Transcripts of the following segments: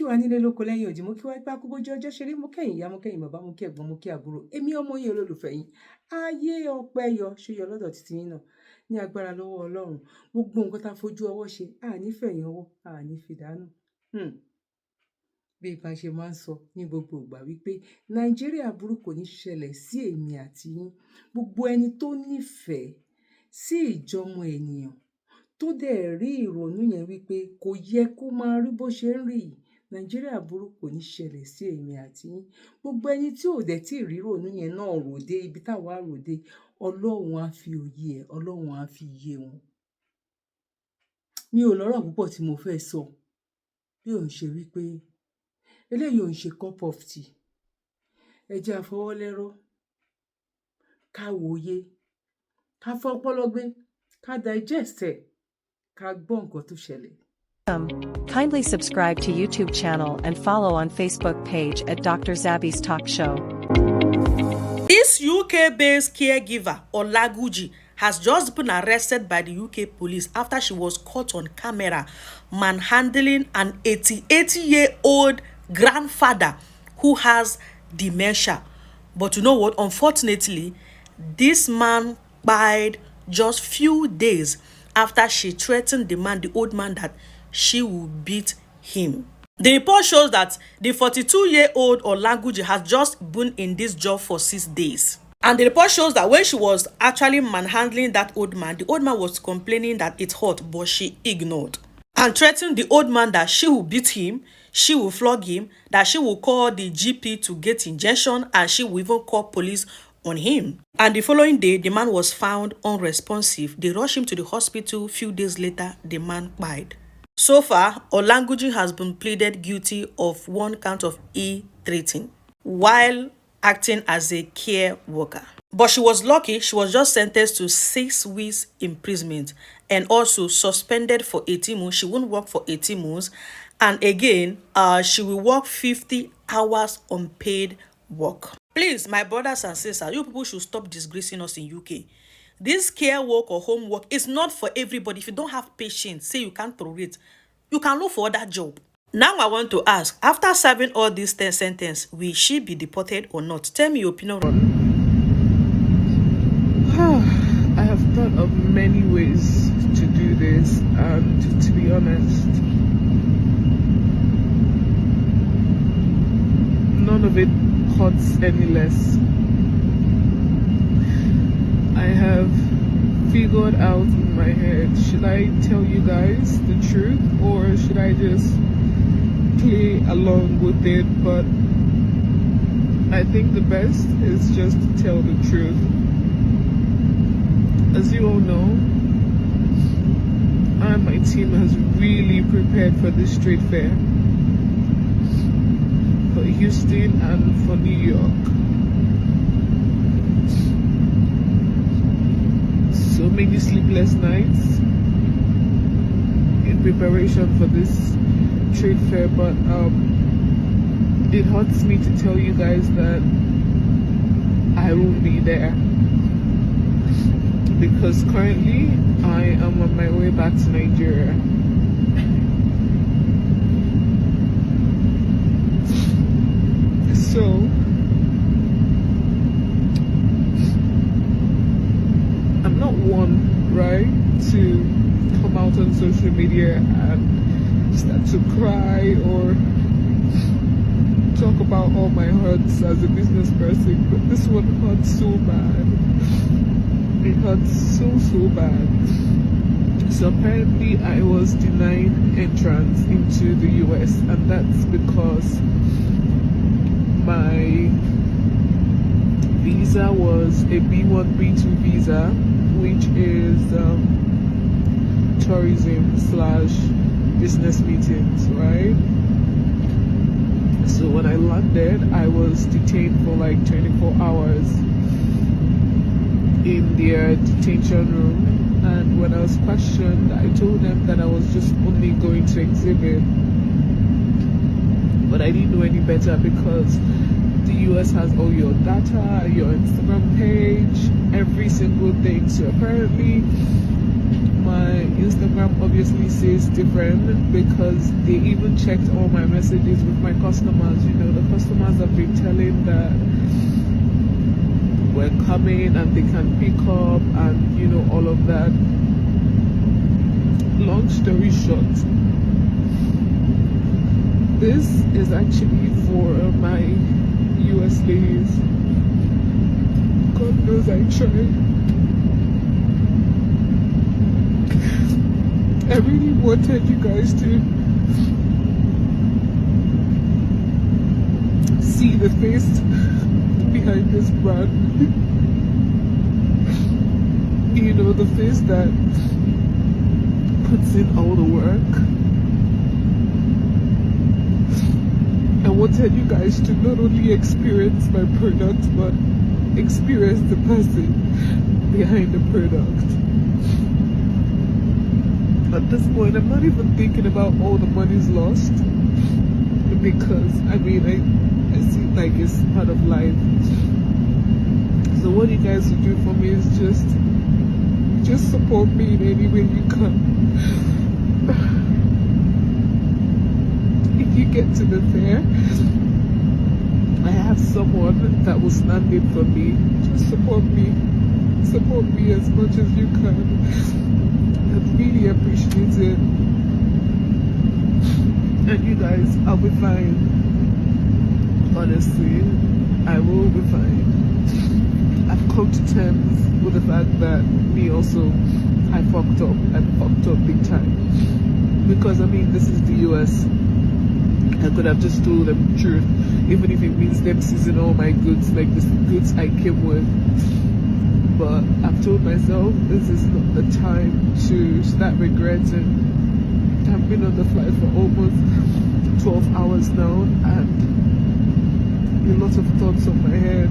wa nílé lóko lẹ́yìn òdì mo kí wá pé akúbójú ọjọ́ ṣeré mo kẹ́yìn ìyá mo kẹ́yìn bàbá mo kí ẹ̀gbọ́n mo kí àbúrò èmi ọmọ yín olólùfẹ́ yín ayé ọpẹ́ yọ ṣóyọ lọ́dọ̀ títí yín náà ní agbára lọ́wọ́ Ọlọ́run gbogbo nǹkan tá a fojú ọwọ́ ṣe àní fẹ̀yìn ọwọ́ àní fìdánù bí ìbá ṣe máa ń sọ ní gbogbo ìgbà wípé Nàìjíríà burú kò ní ṣẹlẹ̀ sí èmi àti yín gbogbo ẹni tó nífẹ̀ẹ́ sí ìjọmọ ènìyàn tó dẹ̀ rí ìrònú yẹn wípé kò yẹ kó máa rí bó ṣe ń rí yìí Nàìjíríà burú kò ní ṣẹlẹ̀ sí èmi àti yín gbogbo ẹni tí ò dẹ̀ tí ì rí ìrònú yẹn náà ròde ibi táwa ròde Ọlọ́run á fi òye ẹ̀ Ọlọ́run á fi yé wọn. Mi ò lọ́rọ̀ púpọ̀ tí mo fẹ́ sọ bí òun ṣe wípé eléyìí ò ń ṣe cup of tea ẹ jẹ́ àfọwọ́lẹ́rọ́ ká wòye ká fọpọlọ gbé ká digest ẹ̀ ká gbọ́ nǹkan tó ṣẹlẹ̀. Kindly subscribe to YouTube channel and follow on Facebook page at Dr. Zabby's Talk Show. This UK-based caregiver, Olaguji, has just been arrested by the UK police after she was caught on camera manhandling an 88-year-old grandfather who has dementia. But you know what? Unfortunately, this man died just few days after she threatened the old man that she will beat him. The report shows that the 42-year-old Olaguji has just been in this job for 6 days. And the report shows that when she was actually manhandling that old man, the old man was complaining that it hurt, but she ignored. And threatened the old man that she will beat him, she will flog him, that she will call the GP to get injection, and she will even call police on him. And the following day, the man was found unresponsive. They rushed him to the hospital. Few days later, the man died. So far, Olaguji has been pleaded guilty of 1 count of ill-treating while acting as a care worker. But she was lucky. She was just sentenced to 6 weeks imprisonment and also suspended for 18 months. She won't work for 18 months. And again, she will work 50 hours unpaid work. Please, my brothers and sisters, you people should stop disgracing us in UK. This care work or homework is not for everybody. If you don't have patience, say you can't tolerate, you can look for other job. Now I want to ask, after serving all these 10 sentences, will she be deported or not? Tell me your opinion. I have thought of many ways to do this, and to be honest, none of it hurts any less. I have figured out in my head, should I tell you guys the truth or should I just play along with it? But I think the best is just to tell the truth. As you all know, I and my team has really prepared for this street fair, for Houston and for New York. So many sleepless nights in preparation for this trade fair, but it hurts me to tell you guys that I won't be there because currently I am on my way back to Nigeria. So I'm not one, right, to come out on social media and start to cry or talk about all my hurts as a business person, but this one hurts so bad. It hurts so bad. So apparently I was denied entrance into the US, and that's because my visa was a B1, B2 visa, which is tourism/business meetings, right? So when I landed, I was detained for like 24 hours in their detention room, and when I was questioned, I told them that I was just only going to exhibit, but I didn't know any better because the US has all your data, your Instagram page, every single thing. So apparently My Instagram obviously says different because they even checked all my messages with my customers. You know, the customers have been telling that we're coming and they can pick up and, you know, all of that. Long story short, this is actually for my US ladies. God knows I tried. I really wanted you guys to see the face behind this brand. You know, the face that puts in all the work. I wanted you guys to not only experience my product, but experience the person behind the product. At this point, I'm not even thinking about all the money's lost, because I mean, I see like it's part of life. So what you guys will do for me is just support me in any way you can. If you get to the fair, I have someone that will stand in for me. Just support me as much as you can. I'd really appreciate it. And you guys, I'll be fine. Honestly, I will be fine. I've come to terms with the fact that me also, I fucked up big time. Because I mean, this is the US. I could have just told them the truth, even if it means them seizing all my goods, like the goods I came with. But I've told myself this is not the time to start regretting. I've been on the flight for almost 12 hours now, and a lot of thoughts on my head.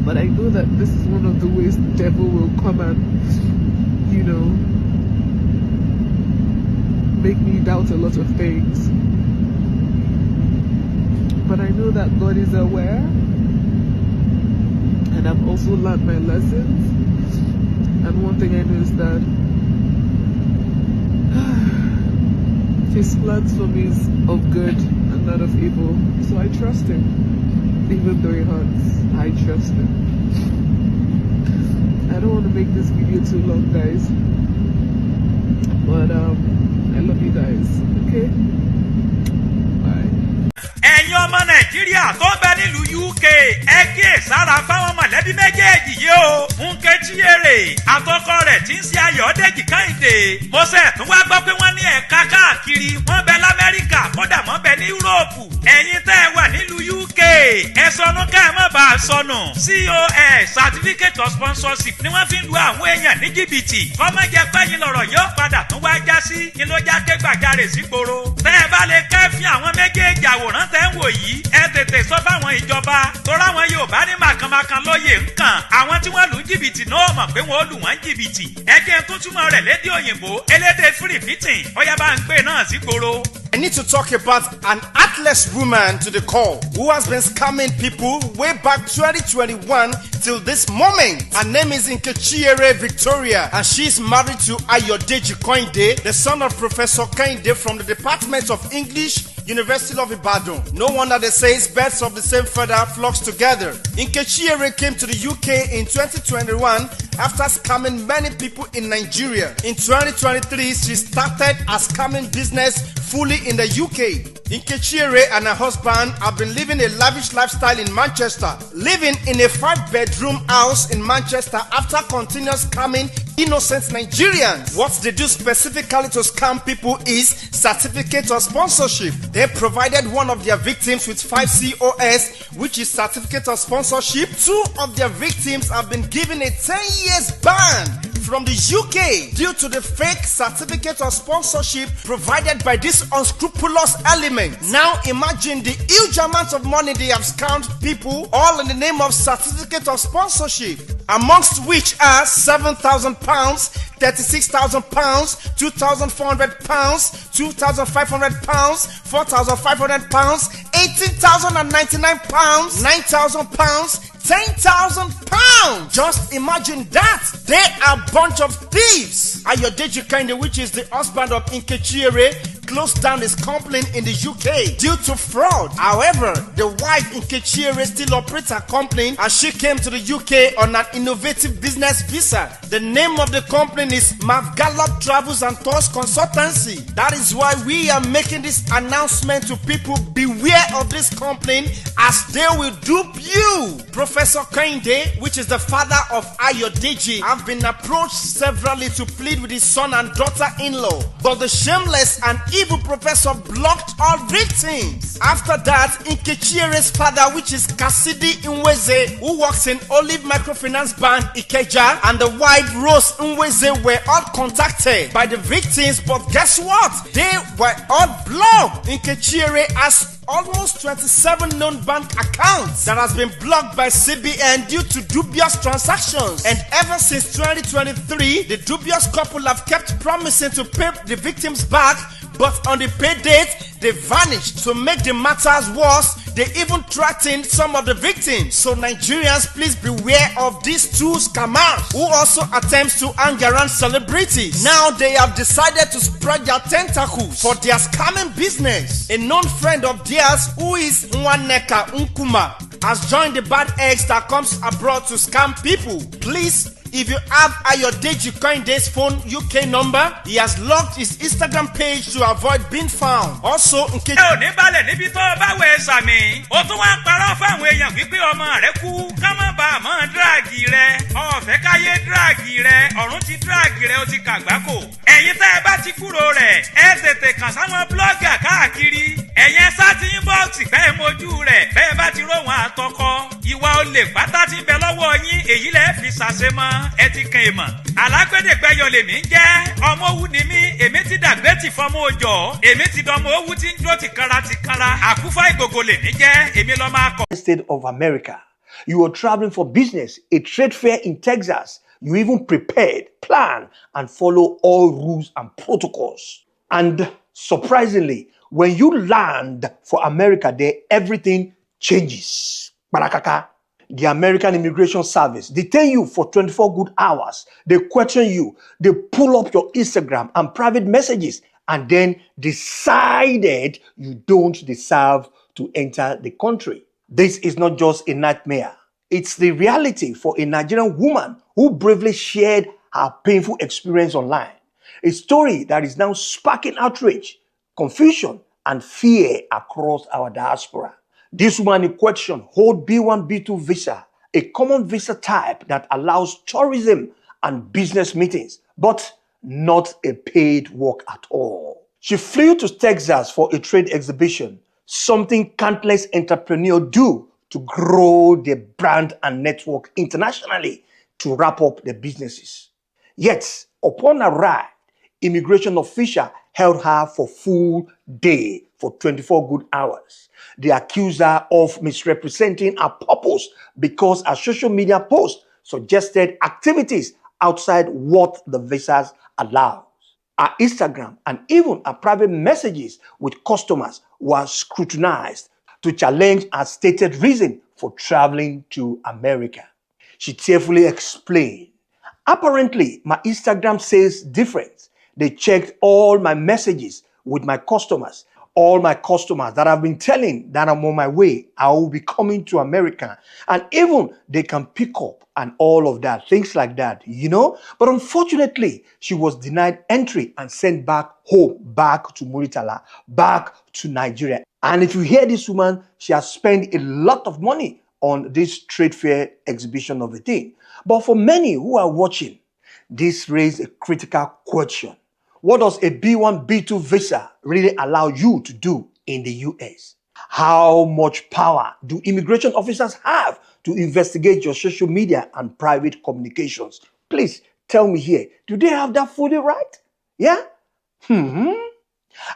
But I know that this is one of the ways the devil will come and, you know, make me doubt a lot of things. But I know that God is aware. And I've also learned my lessons. And one thing I know is that His plans for me is of good and not of evil. So I trust Him. Even though it hurts, I trust Him. I don't want to make this video too long, guys. But I love you guys. Okay? ẹ̀yin ọmọ nàìjíríà tó ń bẹ nílùú UK ẹ kíyè sára fáwọn mọ̀lẹ́bí méjèèjì yìí o. Nkechiere àtọkọ rẹ̀ tí ń ṣe Ayọ̀dèjì Kẹ́hìndé mo ṣe tún wá gbọ́ pé wọ́n ní ẹ̀ka káàkiri wọ́n bẹ l'Amẹ́ríkà kódà wọ́n bẹ ní Yúróòpù. ẹ̀yin tẹ́ ẹ wà nílùú UK ẹ sọnù ká ẹ má bàa sọnù. COS certificate of sponsorship ni wọ́n fi ń lu àwọn èèyàn ní jìbìtì. kọ́mọ jẹ pẹ́yìn lọ̀rọ̀ yóò padà tún wá já sí kí ló já ké gbàjarè sígboro. tẹ́ ẹ bá lè kẹ́fì àwọn méjèèjì àwòrán tẹ́ ń wò yìí ẹ tètè sọ fáwọn ìjọba torí àwọn Yorùbá ní màkànmákàn lóye nǹkan àwọn tí wọ́n lù jìbìtì náà mọ̀ pé wọ́n lù wọ́n jìbìtì. ẹ jẹ́ tó túmọ̀ rẹ̀ lédè òyìnbó elédè fìrìfìtìn ọ̀yá bá ń gbé náà sígboro. I need to talk about an heartless woman to the core who has been scamming people way back 2021 till this moment. Her name is Nkechiere Victoria and she is married to Ayọ̀dèjì Kẹ́hìndé, the son of Professor Kẹ́hìndé from the Department of English, University of Ibadan. No wonder they say birds of the same feather flocks together. Nkechiere came to the UK in 2021 after scamming many people in Nigeria. In 2023, she started a scamming business fully in the UK. Nkechiere and her husband have been living a lavish lifestyle in Manchester, living in a 5-bedroom house in Manchester after continuous scamming innocent Nigerians. What they do specifically to scam people is certificate of sponsorship. They provided one of their victims with 5 COS, which is certificate of sponsorship. 2 of their victims have been given a 10 years ban from the UK due to the fake certificate of sponsorship provided by this unscrupulous element. Now imagine the huge amount of money they have scammed people, all in the name of certificate of sponsorship, amongst which are £7,000, £36,000, £2,400, £2,500, £4,500, £18,099, £9,000, £10,000. Just imagine that. They are a bunch of thieves. Ayodeji Kehinde, which is the husband of Nkechiere, closed down his company in the UK due to fraud. However, the wife Nkechiere still operates her company and she came to the UK on an innovative business visa. The name of the company is Mavgallop Travels and Tours Consultancy. That is why we are making this announcement to people. Beware of this company as they will dupe you. Professor Kehinde, which is the father of Ayodeji, have been approached severally to plead with his son and daughter-in-law, but the shameless and evil professor blocked all victims. After that, Nkechiere's father, which is Kasidi Nweze, who works in Olive Microfinance Bank Ikeja, and the wife Rose Nweze were all contacted by the victims, but guess what? They were all blocked. Nkechiere has almost 27 known bank accounts that has been blocked by CBN due to dubious transactions. And ever since 2023, the dubious couple have kept promising to pay the victims back, but on the pay date, they vanished. To make the matters worse, they even threatened some of the victims. So Nigerians, please beware of these two scammers who also attempts to hang around celebrities. Now they have decided to spread their tentacles for their scamming business. A known friend of theirs, who is Nwaneka Nkuma, has joined the bad eggs that comes abroad to scam people. Please, if you have Ayodeji Kehinde's phone UK number, he has locked his Instagram page to avoid being found. Also, in case ò ní balẹ̀ níbi tó bá wẹ̀ sàmì ó tún wá ń parọ́ fáwọn èèyàn wípé ọmọ rẹ kú ká má bàa mọ́ dírààgì rẹ ọ̀fẹ́ káyé dírààgì rẹ ọ̀run ti dírààgì rẹ ó ti kàgbákò. ẹ̀yin tẹ́ ẹ bá ti kúrò rẹ̀ ẹ tètè kàn sáwọn blọ́gà káàkiri ẹ̀yẹn sáàtì inbox bẹ́ẹ̀ mojú rẹ̀ bẹ́ẹ̀ bá ti róhun àtọkọ ìwà olè pátá ti bẹ lọ́wọ́ yín èyí lẹ́ẹ̀ fi ṣàṣemọ́ ẹ ti kan ìmọ̀. alágbèdègbẹ́yọ lèmi ń jẹ́ ọmọ owú ni mí èmi ti dàgbé ti fọmọ òjò èmi ti dọmọ owú tí ń dúró ti kanra àkúfà ìgbògo lèmi jẹ́ èmi lọ́ máa kọ. State of America. You were traveling for business, a trade fair in Texas. You even prepared, planned, and follow all rules and protocols. And surprisingly, when you land for America, there everything changes. Barakaka. The American Immigration Service detain you for 24 good hours. They question you. They pull up your Instagram and private messages and then decided you don't deserve to enter the country. This is not just a nightmare. It's the reality for a Nigerian woman who bravely shared her painful experience online. A story that is now sparking outrage, confusion, and fear across our diaspora. This woman in question holds B1, B2 visa, a common visa type that allows tourism and business meetings, but not a paid work at all. She flew to Texas for a trade exhibition, something countless entrepreneurs do to grow their brand and network internationally to wrap up their businesses. Yet, upon arrival, immigration official held her for full day for 24 good hours. They accused her of misrepresenting her purpose because her social media post suggested activities outside what the visas allow. Her Instagram and even her private messages with customers were scrutinized to challenge her stated reason for traveling to America. She tearfully explained, "Apparently, my Instagram says different. They checked all my messages with my customers. All my customers that have been telling that I'm on my way, I will be coming to America. And even they can pick up and all of that, things like that, you know." But unfortunately, she was denied entry and sent back home, back to Muritala, back to Nigeria. And if you hear this woman, she has spent a lot of money on this trade fair exhibition of a thing. But for many who are watching, this raises a critical question. What does a B1, B2 visa really allow you to do in the US? How much power do immigration officers have to investigate your social media and private communications? Please tell me here, do they have that fully right? Yeah?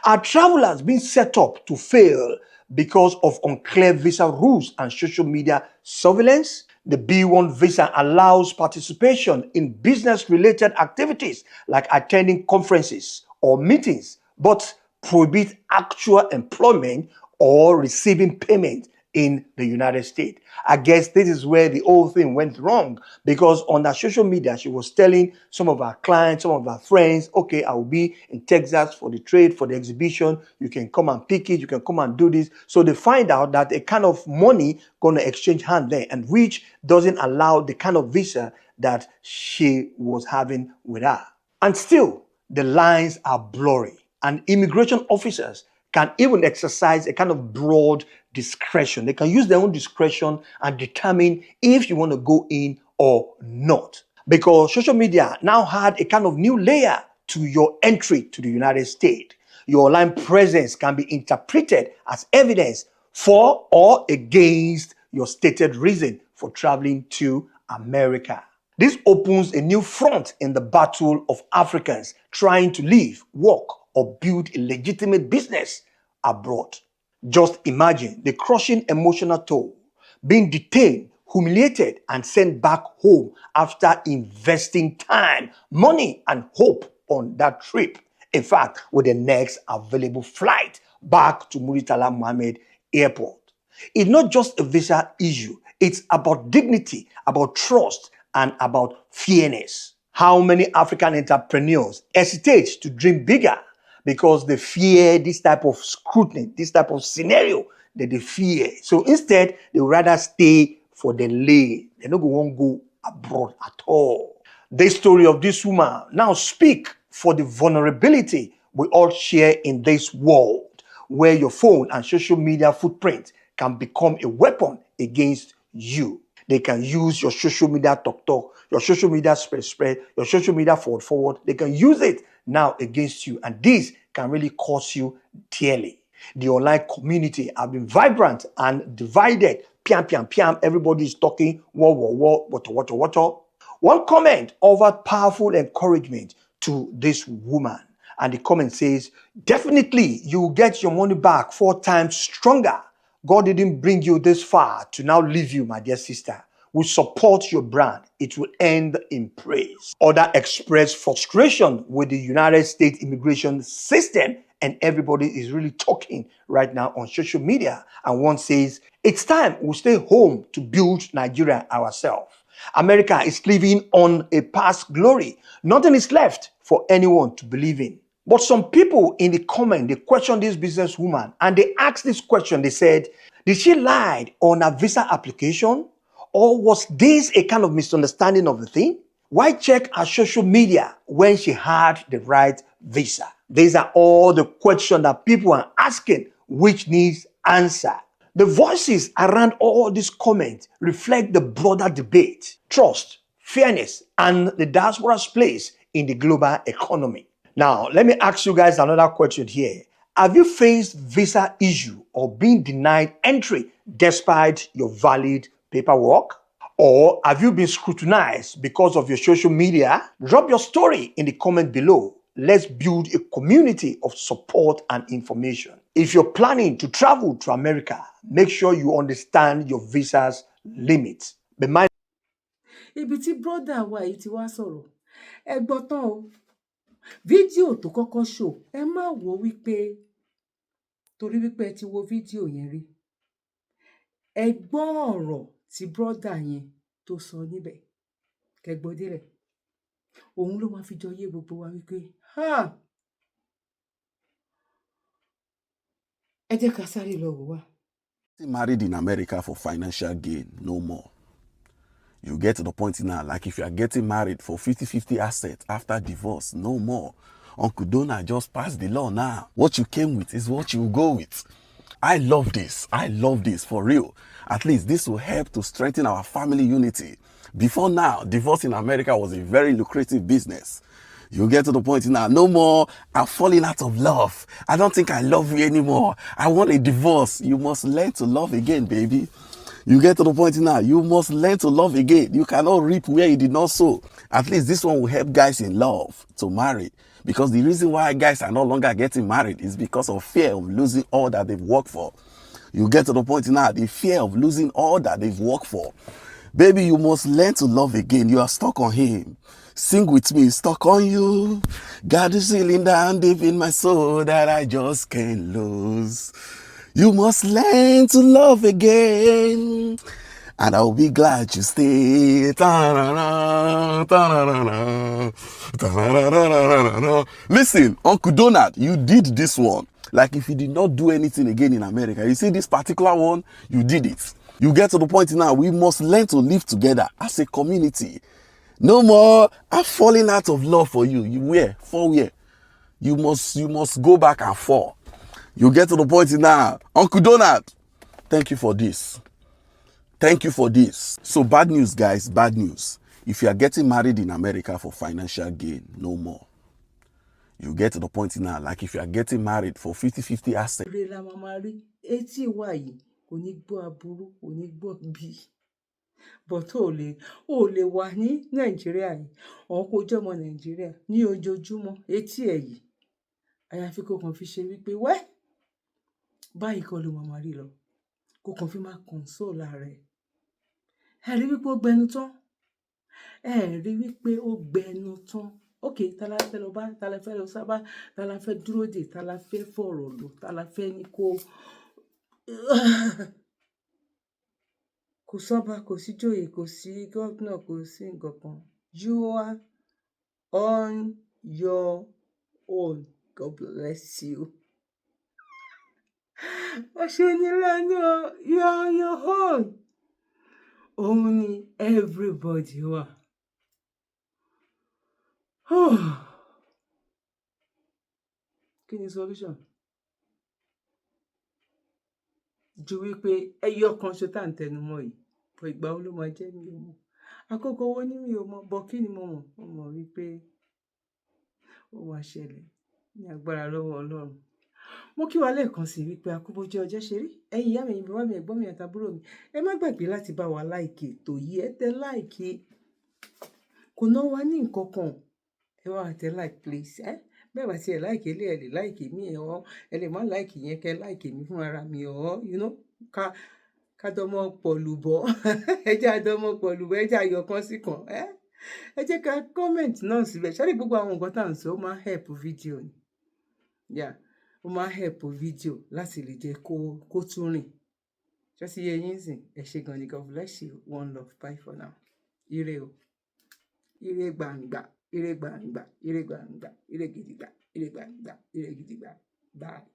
Are travelers being set up to fail because of unclear visa rules and social media surveillance? The B1 visa allows participation in business-related activities like attending conferences or meetings, but prohibits actual employment or receiving payment in the United States. I guess this is where the whole thing went wrong, because on her social media, she was telling some of her clients, some of her friends, okay, I will be in Texas for the trade, for the exhibition. You can come and pick it. You can come and do this. So they find out that a kind of money going to exchange hand there, and which doesn't allow the kind of visa that she was having with her. And still, the lines are blurry, and immigration officers can even exercise a kind of broad discretion. They can use their own discretion and determine if you want to go in or not. Because social media now had a kind of new layer to your entry to the United States. Your online presence can be interpreted as evidence for or against your stated reason for traveling to America. This opens a new front in the battle of Africans trying to live, work, or build a legitimate business abroad. Just imagine the crushing emotional toll, being detained, humiliated, and sent back home after investing time, money, and hope on that trip. In fact, with the next available flight back to Muritala Mohammed Airport. It's not just a visa issue. It's about dignity, about trust, and about fairness. How many African entrepreneurs hesitate to dream bigger because they fear this type of scrutiny, this type of scenario that they fear. So instead, they would rather stay for the lane. They don't want to go abroad at all. The story of this woman now speak for the vulnerability we all share in this world, where your phone and social media footprint can become a weapon against you. They can use your social media talk, your social media spread, your social media forward. They can use it now against you. And this can really cost you dearly. The online community have been vibrant and divided. Piam. Everybody is talking, water. One comment offered powerful encouragement to this woman. And the comment says, definitely you will get your money back 4 times stronger. God didn't bring you this far to now leave you, my dear sister. We support your brand. It will end in praise. Others express frustration with the United States immigration system, and everybody is really talking right now on social media. And one says, it's time we stay home to build Nigeria ourselves. America is living on a past glory. Nothing is left for anyone to believe in. But some people in the comment, they questioned this businesswoman, and they asked this question. They said, did she lie on a visa application? Or was this a kind of misunderstanding of the thing? Why check her social media when she had the right visa? These are all the questions that people are asking, which needs answer. The voices around all these comments reflect the broader debate, trust, fairness, and the diaspora's place in the global economy. Now, let me ask you guys another question here. Have you faced visa issue or been denied entry despite your valid paperwork? Or have you been scrutinized because of your social media? Drop your story in the comment below. Let's build a community of support and information. If you're planning to travel to America, make sure you understand your visa's limits. Be mindful. Ibi tí brother wa yìí ti wá sọ̀rọ̀. Ẹ gbọ́ tán o. Fídíò tó kọ́kọ́ show, ẹ má wò wípé torí wípé ẹ ti wo fídíò yẹn rí. Ẹ gbọ́ ọ̀rọ̀ tí brother yẹn tó sọ níbẹ̀. Kẹ́ gbọ́ délẹ̀. Òun ló máa fi jọ yé gbogbo wa wípé ẹ jẹ́ ká sáré lọ wò wá. Married in America for financial gain, no more. You get to the point now, like if you are getting married for 50-50 assets after divorce, no more. Uncle Dona just passed the law now. What you came with is what you go with. I love this for real. At least this will help to strengthen our family unity. Before now, divorce in America was a very lucrative business. You get to the point now, no more, I'm falling out of love. I don't think I love you anymore. I want a divorce. You must learn to love again, baby. You get to the point now, you must learn to love again. You cannot reap where you did not sow. At least this one will help guys in love to marry. Because the reason why guys are no longer getting married is because of fear of losing all that they've worked for. You get to the point now, the fear of losing all that they've worked for. Baby, you must learn to love again. You are stuck on him. Sing with me, stuck on you. God is sealing down deep in my soul that I just can't lose. You must learn to love again. And I'll be glad you stay. Ta-na-na, ta-na-na-na, ta-na-na-na-na-na. Listen, Uncle Donald, you did this one. Like if you did not do anything again in America. You see this particular one, you did it. You get to the point now, we must learn to live together as a community. No more, I'm falling out of love for you. You where? For where? You must go back and fall. You get to the point now. Uncle Donald, thank you for this. Thank you for this. So bad news, guys, bad news. If you are getting married in America for financial gain, no more. You get to the point now, like if you are getting married for 50-50 assets. Ire la máa máa rí. Etí wa yìí kò ní gbọ́ aburú, kò ní gbọ́ bí. But ó lè wà ní Nàìjíríà yìí. Ọ̀hún kò jẹ́ ọmọ Nàìjíríà ní ojoojúmọ́. Etí ẹ̀ yìí. Àyàfi kó kàn fi ṣe wípé wẹ́ báyìí kọ́ ló máa máa rí lọ. Kó kàn fi máa console ara ẹ̀. Ẹ rí wípé ó gbẹnu tán. Ẹ rí wípé ó gbẹnu tán. Okay, ta la fẹ́ lọ bá, ta la fẹ́ lọ sábà, ta la fẹ́ dúró dè, ta la fẹ́ fọ̀rọ̀ lọ, ta la fẹ́ ní kó kò sọ́ba, kò sí joyè, kò sí governor, kò sí nǹkan kan. You are on your own. God bless you. Ó ṣe ní lánàá, you are on your own. Òun ni everybody wà. Kí ni solution? Ju wípé ẹyọ kan ṣo tá ń tẹnu mọ́ yìí. Bọ̀ ìgbà wo ló máa jẹ́ mi ò mọ̀. Àkókò wo ni mi ò mọ̀. Bọ̀ kí ni mo mọ̀? Mo mọ̀ wípé ó máa ṣẹlẹ̀ ní agbára lọ́wọ́ Ọlọ́run. Mo kí wa lẹ́ẹ̀kan sí wípé a kú bójú ọjọ́ ṣe rí. Ẹ̀yin ìyá mi, ẹ̀yin bàbá mi, ẹ̀gbọ́n mi àtàbúrò mi. Ẹ má gbàgbé láti bá wa like ètò yìí. Ẹ tẹ like. Kò ná wa ní nǹkan kan. Ẹ wá tẹ like please. Bẹ́ẹ̀ bá ti ẹ̀ like ilé ẹ lè like mi ọ̀. Ẹ lè má like yẹn kẹ́ like mi fún ara mi ọ̀. You know, ká dọ́mọ pọ̀lùbọ̀. Ẹ jẹ́ àdọ́mọ pọ̀lùbọ̀. Ẹ jẹ́ ayọ̀ kan sí kan. Ẹ jẹ́ ká comment náà síbẹ̀. Ṣé rí gbogbo àwọn nǹkan tá à ń sọ ó máa help fídíò ni. Yeah, ó máa help fídíò láti lè jẹ́ kó tún rìn. Ṣé sì yé yín sìn? Ẹ ṣé gan ni. God bless you. One love. Bye for now. Ire o. Ire gbangba. Ire gbangba. Ire gbangba. Ire gidigba. Ire gbangba. Ire gidigba. Bye.